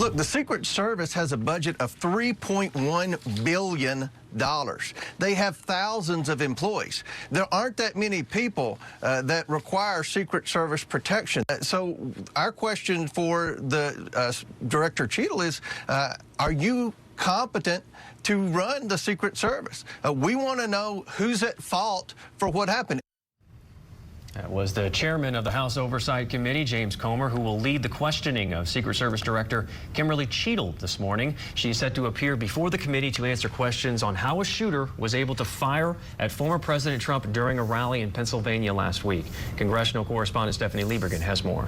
Look, the Secret Service has a budget of $3.1 billion. They have thousands of employees. There aren't that many people that require Secret Service protection. So our question for the Director Cheatle is, are you competent to run the Secret Service? We want to know who's at fault for what happened. That was the chairman of the House Oversight Committee, James Comer, who will lead the questioning of Secret Service Director Kimberly Cheatle this morning. She's set to appear before the committee to answer questions on how a shooter was able to fire at former President Trump during a rally in Pennsylvania last week. Congressional correspondent Stephanie Liebergen has more.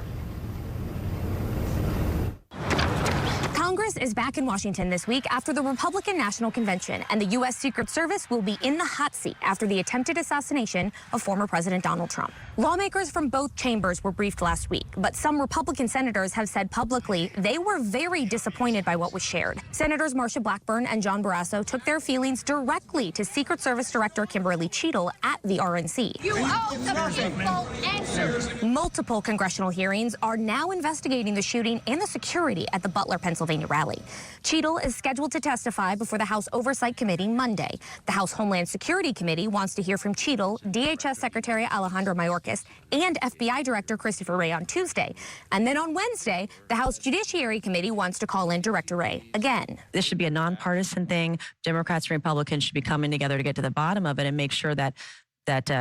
Congress is back in Washington this week after the Republican National Convention, and the U.S. Secret Service will be in the hot seat after the attempted assassination of former President Donald Trump. Lawmakers from both chambers were briefed last week, but some Republican senators have said publicly they were very disappointed by what was shared. Senators Marsha Blackburn and John Barrasso took their feelings directly to Secret Service Director Kimberly Cheatle at the RNC. You owe the people answers. Multiple congressional hearings are now investigating the shooting and the security at the Butler, Pennsylvania rally. Cheatle is scheduled to testify before the House Oversight Committee Monday. The House Homeland Security Committee wants to hear from Cheatle, DHS Secretary Alejandro Mayorkas, and FBI Director Christopher Wray on Tuesday. And then on Wednesday, the House Judiciary Committee wants to call in Director Wray again. This should be a nonpartisan thing. Democrats and Republicans should be coming together to get to the bottom of it and make sure that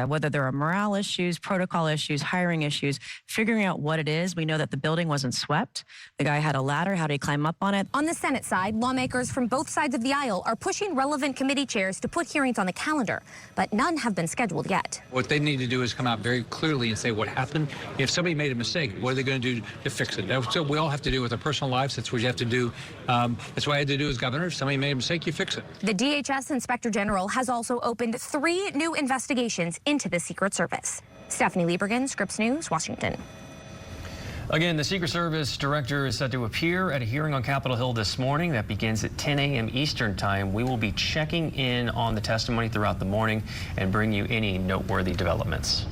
whether there are morale issues, protocol issues, hiring issues, figuring out what it is. We know that the building wasn't swept. The guy had a ladder. How did he climb up on it? On the Senate side, lawmakers from both sides of the aisle are pushing relevant committee chairs to put hearings on the calendar, but none have been scheduled yet. What they need to do is come out very clearly and say what happened. If somebody made a mistake, what are they going to do to fix it? That's what we all have to do with our personal lives. That's what you have to do. That's what I had to do as governor. If somebody made a mistake, you fix it. The DHS Inspector General has also opened 3 new investigations into the Secret Service. Stephanie Liebergen, Scripps News, Washington. Again, the Secret Service Director is set to appear at a hearing on Capitol Hill this morning. That begins at 10 a.m. Eastern Time. We will be checking in on the testimony throughout the morning and bring you any noteworthy developments.